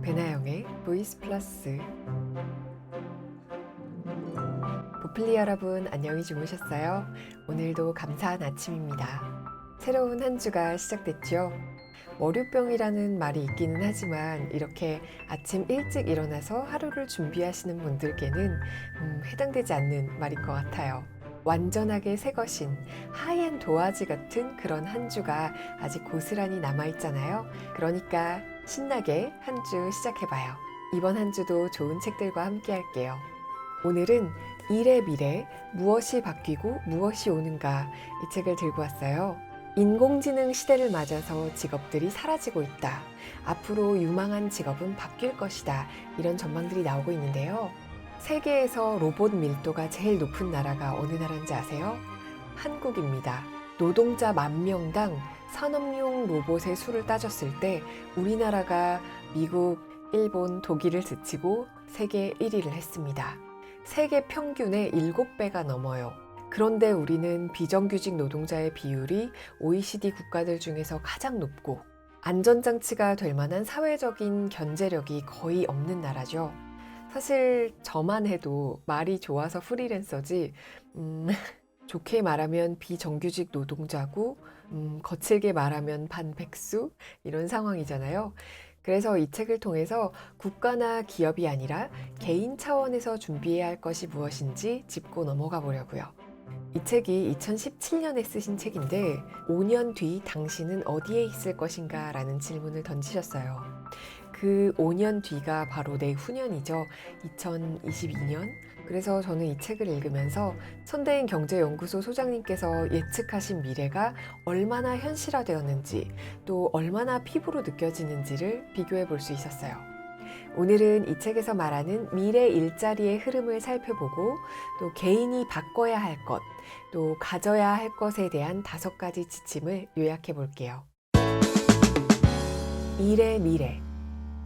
배나영의 보이스 플러스. 보플리 여러분, 안녕히 주무셨어요? 오늘도 감사한 아침입니다. 새로운 한 주가 시작됐죠? 월요병이라는 말이 있기는 하지만 이렇게 아침 일찍 일어나서 하루를 준비하시는 분들께는 해당되지 않는 말인 것 같아요. 완전하게 새 것인 하얀 도화지 같은 그런 한 주가 아직 고스란히 남아있잖아요. 그러니까 신나게 한 주 시작해봐요. 이번 한 주도 좋은 책들과 함께 할게요. 오늘은 일의 미래, 무엇이 바뀌고 무엇이 오는가, 이 책을 들고 왔어요. 인공지능 시대를 맞아서 직업들이 사라지고 있다. 앞으로 유망한 직업은 바뀔 것이다. 이런 전망들이 나오고 있는데요. 세계에서 로봇 밀도가 제일 높은 나라가 어느 나라인지 아세요? 한국입니다. 노동자 10,000명당 산업용 로봇의 수를 따졌을 때 우리나라가 미국, 일본, 독일을 제치고 세계 1위를 했습니다. 세계 평균의 7배가 넘어요. 그런데 우리는 비정규직 노동자의 비율이 OECD 국가들 중에서 가장 높고 안전장치가 될 만한 사회적인 견제력이 거의 없는 나라죠. 사실 저만 해도 말이 좋아서 프리랜서지, 좋게 말하면 비정규직 노동자고, 거칠게 말하면 반백수, 이런 상황이잖아요. 그래서 이 책을 통해서 국가나 기업이 아니라 개인 차원에서 준비해야 할 것이 무엇인지 짚고 넘어가 보려고요. 이 책이 2017년에 쓰신 책인데 5년 뒤 당신은 어디에 있을 것인가 라는 질문을 던지셨어요. 그 5년 뒤가 바로 내후년이죠. 2022년. 그래서 저는 이 책을 읽으면서 선대인 경제연구소 소장님께서 예측하신 미래가 얼마나 현실화되었는지, 또 얼마나 피부로 느껴지는지를 비교해 볼 수 있었어요. 오늘은 이 책에서 말하는 미래 일자리의 흐름을 살펴보고, 또 개인이 바꿔야 할 것, 또 가져야 할 것에 대한 5가지 지침을 요약해 볼게요. 일의 미래.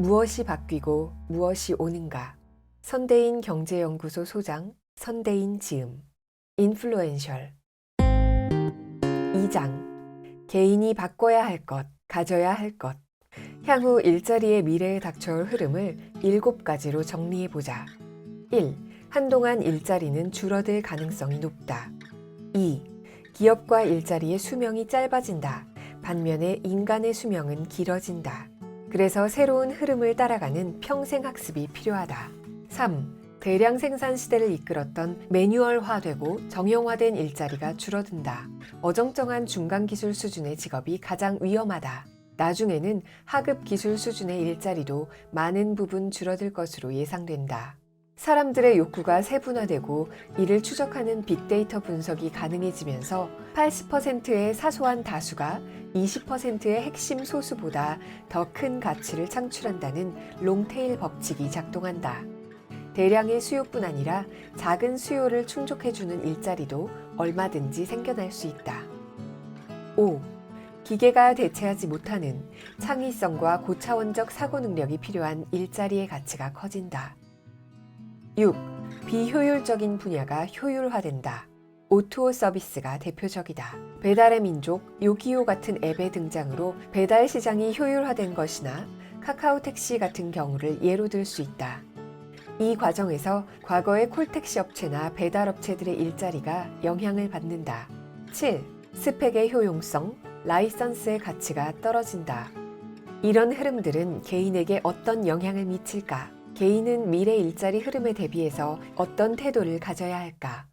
무엇이 바뀌고 무엇이 오는가? 선대인 경제연구소 소장 선대인 지음. 인플루엔셜. 2장. 개인이 바꿔야 할 것, 가져야 할 것. 향후 일자리의 미래에 닥쳐올 흐름을 7가지로 정리해보자. 1. 한동안 일자리는 줄어들 가능성이 높다. 2. 기업과 일자리의 수명이 짧아진다. 반면에 인간의 수명은 길어진다. 그래서 새로운 흐름을 따라가는 평생학습이 필요하다. 3. 대량 생산 시대를 이끌었던 매뉴얼화되고 정형화된 일자리가 줄어든다. 어정쩡한 중간 기술 수준의 직업이 가장 위험하다. 나중에는 하급 기술 수준의 일자리도 많은 부분 줄어들 것으로 예상된다. 사람들의 욕구가 세분화되고 이를 추적하는 빅데이터 분석이 가능해지면서 80%의 사소한 다수가 20%의 핵심 소수보다 더 큰 가치를 창출한다는 롱테일 법칙이 작동한다. 대량의 수요뿐 아니라 작은 수요를 충족해주는 일자리도 얼마든지 생겨날 수 있다. 5. 기계가 대체하지 못하는 창의성과 고차원적 사고 능력이 필요한 일자리의 가치가 커진다. 6. 비효율적인 분야가 효율화된다. O2O 서비스가 대표적이다. 배달의 민족, 요기요 같은 앱의 등장으로 배달 시장이 효율화된 것이나 카카오 택시 같은 경우를 예로 들 수 있다. 이 과정에서 과거의 콜택시 업체나 배달업체들의 일자리가 영향을 받는다. 7. 스펙의 효용성, 라이선스의 가치가 떨어진다. 이런 흐름들은 개인에게 어떤 영향을 미칠까? 개인은 미래 일자리 흐름에 대비해서 어떤 태도를 가져야 할까?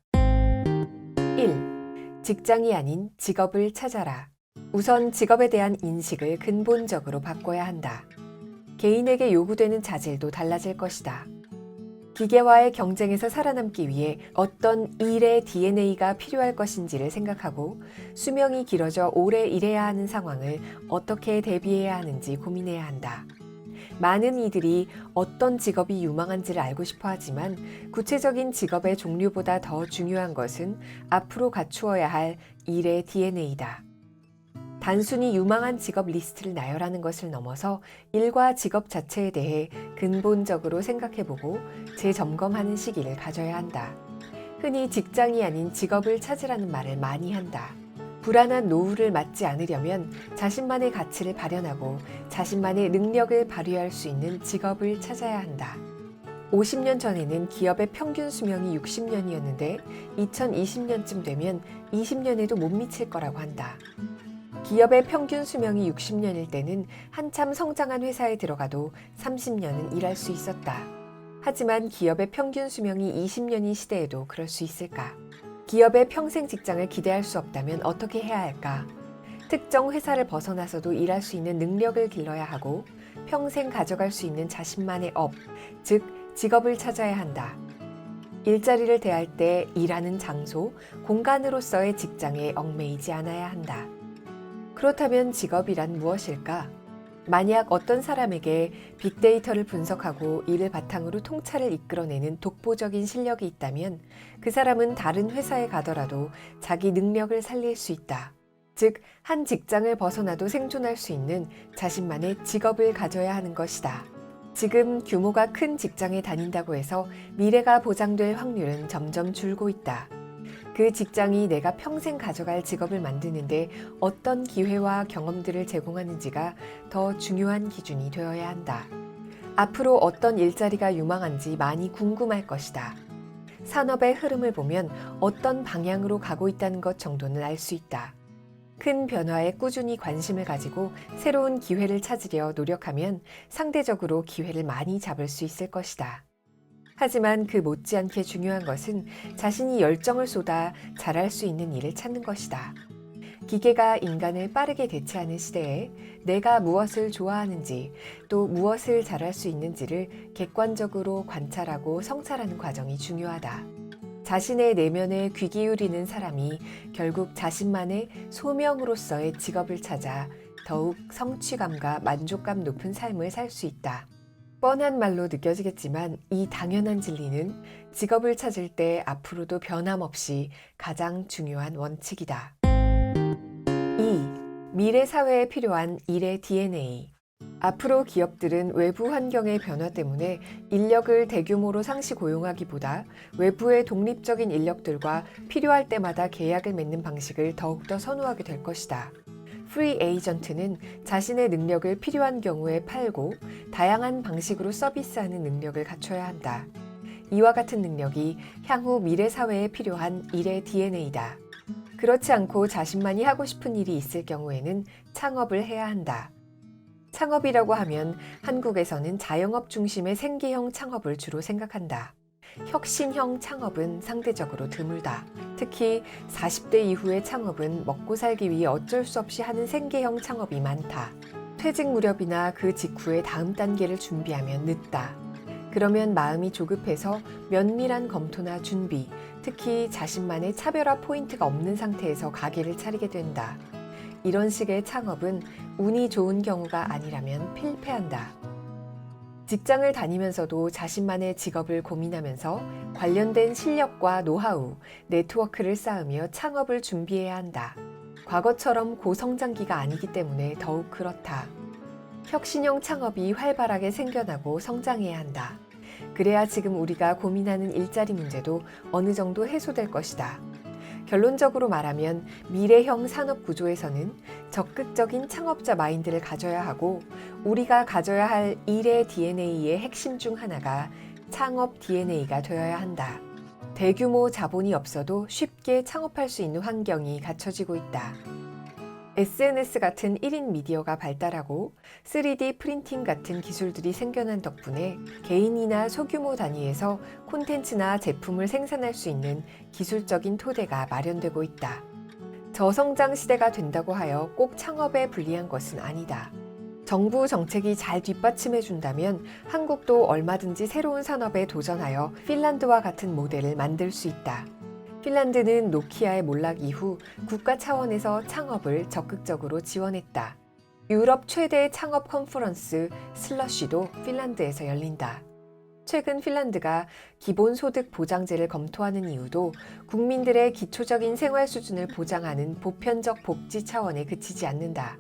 1. 직장이 아닌 직업을 찾아라. 우선 직업에 대한 인식을 근본적으로 바꿔야 한다. 개인에게 요구되는 자질도 달라질 것이다. 기계와의 경쟁에서 살아남기 위해 어떤 일의 DNA가 필요할 것인지를 생각하고 수명이 길어져 오래 일해야 하는 상황을 어떻게 대비해야 하는지 고민해야 한다. 많은 이들이 어떤 직업이 유망한지를 알고 싶어 하지만 구체적인 직업의 종류보다 더 중요한 것은 앞으로 갖추어야 할 일의 DNA다. 단순히 유망한 직업 리스트를 나열하는 것을 넘어서 일과 직업 자체에 대해 근본적으로 생각해보고 재점검하는 시기를 가져야 한다. 흔히 직장이 아닌 직업을 찾으라는 말을 많이 한다. 불안한 노후를 맞지 않으려면 자신만의 가치를 발현하고 자신만의 능력을 발휘할 수 있는 직업을 찾아야 한다. 50년 전에는 기업의 평균 수명이 60년이었는데 2020년쯤 되면 20년에도 못 미칠 거라고 한다. 기업의 평균 수명이 60년일 때는 한참 성장한 회사에 들어가도 30년은 일할 수 있었다. 하지만 기업의 평균 수명이 20년인 시대에도 그럴 수 있을까? 기업의 평생 직장을 기대할 수 없다면 어떻게 해야 할까? 특정 회사를 벗어나서도 일할 수 있는 능력을 길러야 하고 평생 가져갈 수 있는 자신만의 업, 즉 직업을 찾아야 한다. 일자리를 대할 때 일하는 장소, 공간으로서의 직장에 얽매이지 않아야 한다. 그렇다면 직업이란 무엇일까? 만약 어떤 사람에게 빅데이터를 분석하고 이를 바탕으로 통찰을 이끌어내는 독보적인 실력이 있다면 그 사람은 다른 회사에 가더라도 자기 능력을 살릴 수 있다. 즉, 한 직장을 벗어나도 생존할 수 있는 자신만의 직업을 가져야 하는 것이다. 지금 규모가 큰 직장에 다닌다고 해서 미래가 보장될 확률은 점점 줄고 있다. 그 직장이 내가 평생 가져갈 직업을 만드는데 어떤 기회와 경험들을 제공하는지가 더 중요한 기준이 되어야 한다. 앞으로 어떤 일자리가 유망한지 많이 궁금할 것이다. 산업의 흐름을 보면 어떤 방향으로 가고 있다는 것 정도는 알 수 있다. 큰 변화에 꾸준히 관심을 가지고 새로운 기회를 찾으려 노력하면 상대적으로 기회를 많이 잡을 수 있을 것이다. 하지만 그 못지않게 중요한 것은 자신이 열정을 쏟아 잘할 수 있는 일을 찾는 것이다. 기계가 인간을 빠르게 대체하는 시대에 내가 무엇을 좋아하는지 또 무엇을 잘할 수 있는지를 객관적으로 관찰하고 성찰하는 과정이 중요하다. 자신의 내면에 귀 기울이는 사람이 결국 자신만의 소명으로서의 직업을 찾아 더욱 성취감과 만족감 높은 삶을 살 수 있다. 뻔한 말로 느껴지겠지만 이 당연한 진리는 직업을 찾을 때 앞으로도 변함없이 가장 중요한 원칙이다. 2. 미래 사회에 필요한 일의 DNA. 앞으로 기업들은 외부 환경의 변화 때문에 인력을 대규모로 상시 고용하기보다 외부의 독립적인 인력들과 필요할 때마다 계약을 맺는 방식을 더욱더 선호하게 될 것이다. 프리 에이전트는 자신의 능력을 필요한 경우에 팔고 다양한 방식으로 서비스하는 능력을 갖춰야 한다. 이와 같은 능력이 향후 미래 사회에 필요한 일의 DNA다. 그렇지 않고 자신만이 하고 싶은 일이 있을 경우에는 창업을 해야 한다. 창업이라고 하면 한국에서는 자영업 중심의 생계형 창업을 주로 생각한다. 혁신형 창업은 상대적으로 드물다. 특히 40대 이후의 창업은 먹고 살기 위해 어쩔 수 없이 하는 생계형 창업이 많다. 퇴직 무렵이나 그 직후의 다음 단계를 준비하면 늦다. 그러면 마음이 조급해서 면밀한 검토나 준비, 특히 자신만의 차별화 포인트가 없는 상태에서 가게를 차리게 된다. 이런 식의 창업은 운이 좋은 경우가 아니라면 필패한다. 직장을 다니면서도 자신만의 직업을 고민하면서 관련된 실력과 노하우, 네트워크를 쌓으며 창업을 준비해야 한다. 과거처럼 고성장기가 아니기 때문에 더욱 그렇다. 혁신형 창업이 활발하게 생겨나고 성장해야 한다. 그래야 지금 우리가 고민하는 일자리 문제도 어느 정도 해소될 것이다. 결론적으로 말하면 미래형 산업 구조에서는 적극적인 창업자 마인드를 가져야 하고 우리가 가져야 할 일의 DNA의 핵심 중 하나가 창업 DNA가 되어야 한다. 대규모 자본이 없어도 쉽게 창업할 수 있는 환경이 갖춰지고 있다. SNS 같은 1인 미디어가 발달하고 3D 프린팅 같은 기술들이 생겨난 덕분에 개인이나 소규모 단위에서 콘텐츠나 제품을 생산할 수 있는 기술적인 토대가 마련되고 있다. 저성장 시대가 된다고 하여 꼭 창업에 불리한 것은 아니다. 정부 정책이 잘 뒷받침해 준다면 한국도 얼마든지 새로운 산업에 도전하여 핀란드와 같은 모델을 만들 수 있다. 핀란드는 노키아의 몰락 이후 국가 차원에서 창업을 적극적으로 지원했다. 유럽 최대 창업 컨퍼런스 슬러시도 핀란드에서 열린다. 최근 핀란드가 기본소득 보장제를 검토하는 이유도 국민들의 기초적인 생활 수준을 보장하는 보편적 복지 차원에 그치지 않는다.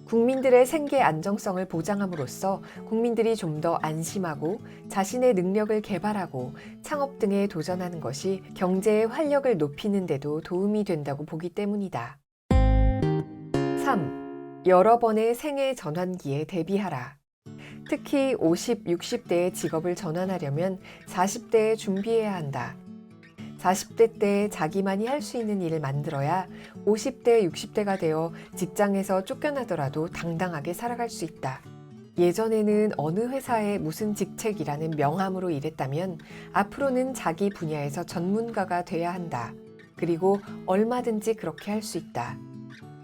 국민들의 생계 안정성을 보장함으로써 국민들이 좀 더 안심하고 자신의 능력을 개발하고 창업 등에 도전하는 것이 경제의 활력을 높이는 데도 도움이 된다고 보기 때문이다. 3. 여러 번의 생애 전환기에 대비하라. 특히 50, 60대의 직업을 전환하려면 40대에 준비해야 한다. 40대 때 자기만이 할 수 있는 일을 만들어야 50대, 60대가 되어 직장에서 쫓겨나더라도 당당하게 살아갈 수 있다. 예전에는 어느 회사에 무슨 직책이라는 명함으로 일했다면 앞으로는 자기 분야에서 전문가가 돼야 한다. 그리고 얼마든지 그렇게 할 수 있다.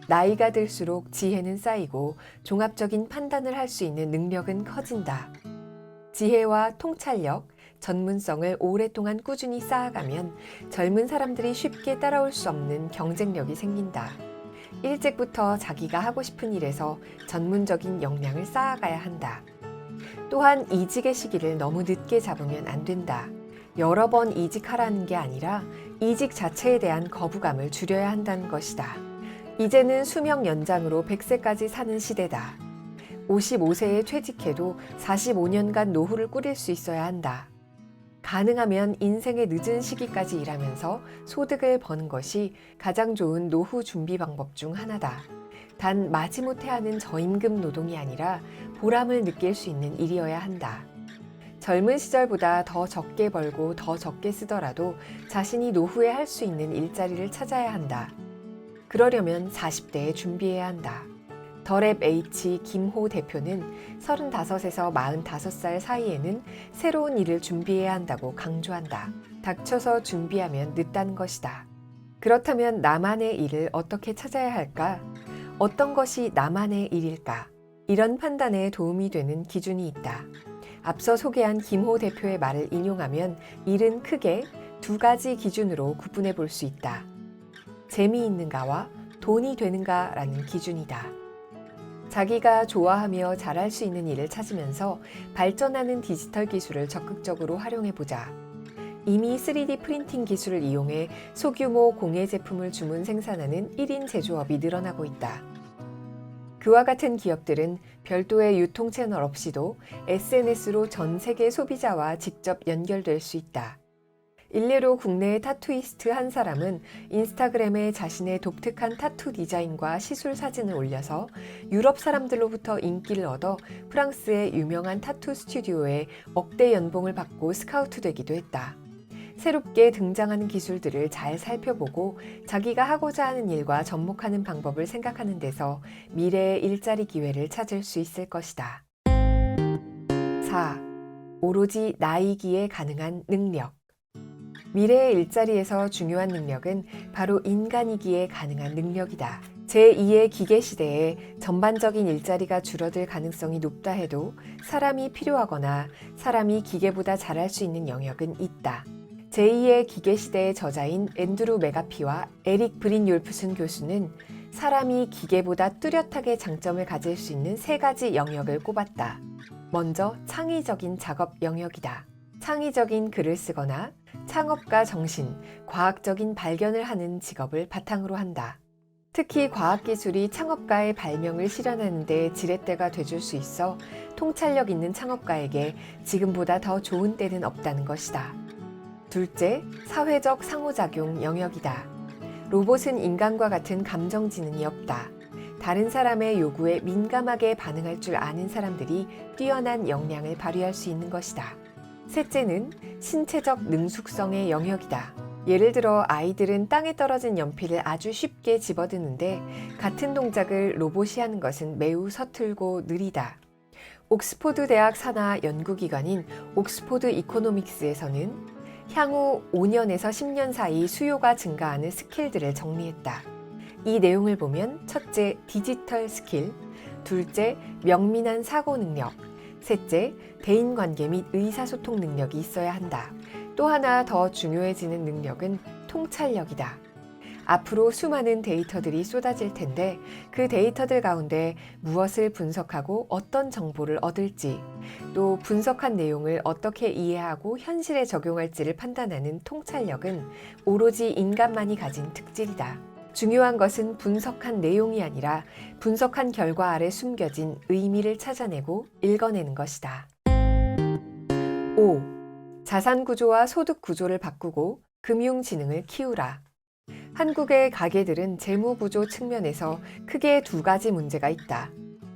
나이가 들수록 지혜는 쌓이고 종합적인 판단을 할 수 있는 능력은 커진다. 지혜와 통찰력, 전문성을 오랫동안 꾸준히 쌓아가면 젊은 사람들이 쉽게 따라올 수 없는 경쟁력이 생긴다. 일찍부터 자기가 하고 싶은 일에서 전문적인 역량을 쌓아가야 한다. 또한 이직의 시기를 너무 늦게 잡으면 안 된다. 여러 번 이직하라는 게 아니라 이직 자체에 대한 거부감을 줄여야 한다는 것이다. 이제는 수명 연장으로 100세까지 사는 시대다. 55세에 퇴직해도 45년간 노후를 꾸릴 수 있어야 한다. 가능하면 인생의 늦은 시기까지 일하면서 소득을 버는 것이 가장 좋은 노후 준비 방법 중 하나다. 단 마지못해 하는 저임금 노동이 아니라 보람을 느낄 수 있는 일이어야 한다. 젊은 시절보다 더 적게 벌고 더 적게 쓰더라도 자신이 노후에 할 수 있는 일자리를 찾아야 한다. 그러려면 40대에 준비해야 한다. 더랩 H 김호 대표는 35에서 45살 사이에는 새로운 일을 준비해야 한다고 강조한다. 닥쳐서 준비하면 늦다는 것이다. 그렇다면 나만의 일을 어떻게 찾아야 할까? 어떤 것이 나만의 일일까? 이런 판단에 도움이 되는 기준이 있다. 앞서 소개한 김호 대표의 말을 인용하면 일은 크게 두 가지 기준으로 구분해 볼 수 있다. 재미있는가와 돈이 되는가라는 기준이다. 자기가 좋아하며 잘할 수 있는 일을 찾으면서 발전하는 디지털 기술을 적극적으로 활용해보자. 이미 3D 프린팅 기술을 이용해 소규모 공예 제품을 주문 생산하는 1인 제조업이 늘어나고 있다. 그와 같은 기업들은 별도의 유통 채널 없이도 SNS로 전 세계 소비자와 직접 연결될 수 있다. 일례로 국내의 타투이스트 한 사람은 인스타그램에 자신의 독특한 타투 디자인과 시술 사진을 올려서 유럽 사람들로부터 인기를 얻어 프랑스의 유명한 타투 스튜디오에 억대 연봉을 받고 스카우트되기도 했다. 새롭게 등장하는 기술들을 잘 살펴보고 자기가 하고자 하는 일과 접목하는 방법을 생각하는 데서 미래의 일자리 기회를 찾을 수 있을 것이다. 4. 오로지 나이기에 가능한 능력. 미래의 일자리에서 중요한 능력은 바로 인간이기에 가능한 능력이다. 제2의 기계 시대에 전반적인 일자리가 줄어들 가능성이 높다 해도 사람이 필요하거나 사람이 기계보다 잘할 수 있는 영역은 있다. 제2의 기계 시대의 저자인 앤드루 메가피와 에릭 브린율프슨 교수는 사람이 기계보다 뚜렷하게 장점을 가질 수 있는 세 가지 영역을 꼽았다. 먼저 창의적인 작업 영역이다. 창의적인 글을 쓰거나 창업가 정신, 과학적인 발견을 하는 직업을 바탕으로 한다. 특히 과학기술이 창업가의 발명을 실현하는 데 지렛대가 돼줄 수 있어 통찰력 있는 창업가에게 지금보다 더 좋은 때는 없다는 것이다. 둘째, 사회적 상호작용 영역이다. 로봇은 인간과 같은 감정 지능이 없다. 다른 사람의 요구에 민감하게 반응할 줄 아는 사람들이 뛰어난 역량을 발휘할 수 있는 것이다. 셋째는 신체적 능숙성의 영역이다. 예를 들어 아이들은 땅에 떨어진 연필을 아주 쉽게 집어드는데 같은 동작을 로봇이 하는 것은 매우 서툴고 느리다. 옥스포드 대학 산하 연구기관인 옥스포드 이코노믹스에서는 향후 5년에서 10년 사이 수요가 증가하는 스킬들을 정리했다. 이 내용을 보면 첫째, 디지털 스킬, 둘째, 명민한 사고 능력, 셋째, 대인관계 및 의사소통 능력이 있어야 한다. 또 하나 더 중요해지는 능력은 통찰력이다. 앞으로 수많은 데이터들이 쏟아질 텐데 그 데이터들 가운데 무엇을 분석하고 어떤 정보를 얻을지, 또 분석한 내용을 어떻게 이해하고 현실에 적용할지를 판단하는 통찰력은 오로지 인간만이 가진 특질이다. 중요한 것은 분석한 내용이 아니라 분석한 결과 아래 숨겨진 의미를 찾아내고 읽어내는 것이다. 5. 자산 구조와 소득 구조를 바꾸고 금융 지능을 키우라. 한국의 가계들은 재무 구조 측면에서 크게 두 가지 문제가 있다.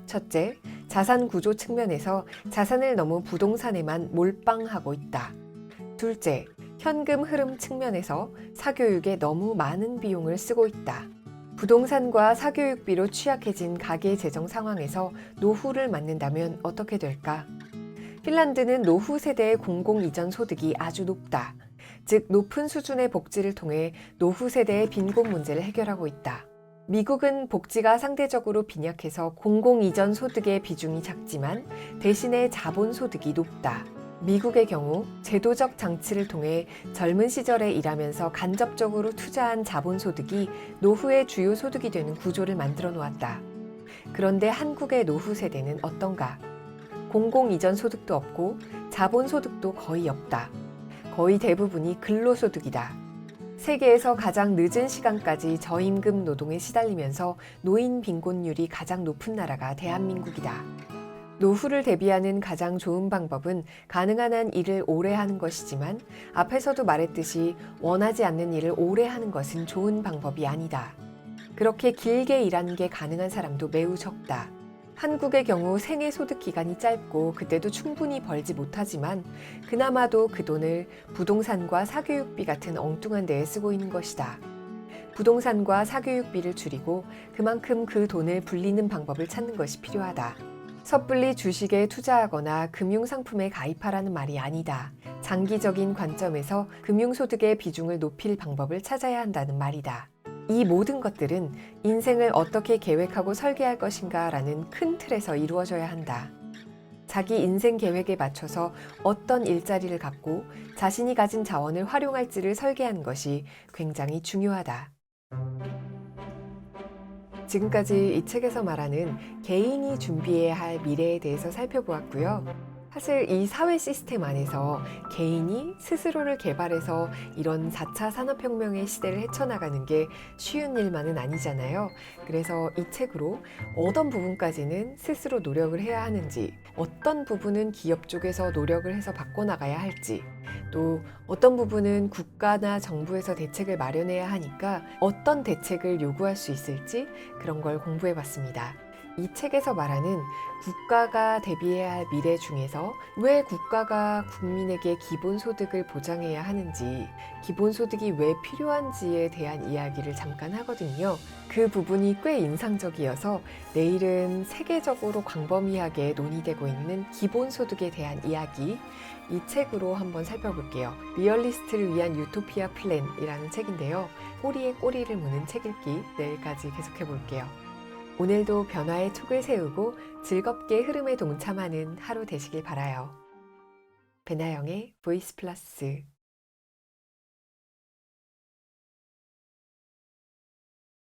첫째, 자산 구조 측면에서 자산을 너무 부동산에만 몰빵하고 있다. 둘째, 현금 흐름 측면에서 사교육에 너무 많은 비용을 쓰고 있다. 부동산과 사교육비로 취약해진 가계 재정 상황에서 노후를 맞는다면 어떻게 될까? 핀란드는 노후 세대의 공공 이전 소득이 아주 높다. 즉, 높은 수준의 복지를 통해 노후 세대의 빈곤 문제를 해결하고 있다. 미국은 복지가 상대적으로 빈약해서 공공 이전 소득의 비중이 작지만 대신에 자본 소득이 높다. 미국의 경우 제도적 장치를 통해 젊은 시절에 일하면서 간접적으로 투자한 자본 소득이 노후의 주요 소득이 되는 구조를 만들어 놓았다. 그런데 한국의 노후 세대는 어떤가? 공공 이전 소득도 없고 자본 소득도 거의 없다. 거의 대부분이 근로소득이다. 세계에서 가장 늦은 시간까지 저임금 노동에 시달리면서 노인 빈곤율이 가장 높은 나라가 대한민국이다. 노후를 대비하는 가장 좋은 방법은 가능한 한 일을 오래 하는 것이지만 앞에서도 말했듯이 원하지 않는 일을 오래 하는 것은 좋은 방법이 아니다. 그렇게 길게 일하는 게 가능한 사람도 매우 적다. 한국의 경우 생애 소득 기간이 짧고 그때도 충분히 벌지 못하지만 그나마도 그 돈을 부동산과 사교육비 같은 엉뚱한 데에 쓰고 있는 것이다. 부동산과 사교육비를 줄이고 그만큼 그 돈을 불리는 방법을 찾는 것이 필요하다. 섣불리 주식에 투자하거나 금융상품에 가입하라는 말이 아니다. 장기적인 관점에서 금융소득의 비중을 높일 방법을 찾아야 한다는 말이다. 이 모든 것들은 인생을 어떻게 계획하고 설계할 것인가 라는 큰 틀에서 이루어져야 한다. 자기 인생 계획에 맞춰서 어떤 일자리를 갖고 자신이 가진 자원을 활용할지를 설계하는 것이 굉장히 중요하다. 지금까지 이 책에서 말하는 개인이 준비해야 할 미래에 대해서 살펴보았고요. 사실 이 사회 시스템 안에서 개인이 스스로를 개발해서 이런 4차 산업혁명의 시대를 헤쳐나가는 게 쉬운 일만은 아니잖아요. 그래서 이 책으로 어떤 부분까지는 스스로 노력을 해야 하는지, 어떤 부분은 기업 쪽에서 노력을 해서 바꿔나가야 할지, 또 어떤 부분은 국가나 정부에서 대책을 마련해야 하니까 어떤 대책을 요구할 수 있을지 그런 걸 공부해 봤습니다. 이 책에서 말하는 국가가 대비해야 할 미래 중에서 왜 국가가 국민에게 기본소득을 보장해야 하는지, 기본소득이 왜 필요한지에 대한 이야기를 잠깐 하거든요. 그 부분이 꽤 인상적이어서 내일은 세계적으로 광범위하게 논의되고 있는 기본소득에 대한 이야기, 이 책으로 한번 살펴볼게요. 리얼리스트를 위한 유토피아 플랜이라는 책인데요. 꼬리에 꼬리를 무는 책 읽기 내일까지 계속해 볼게요. 오늘도 변화의 촉을 세우고 즐겁게 흐름에 동참하는 하루 되시길 바라요. 배나영의 보이스 플러스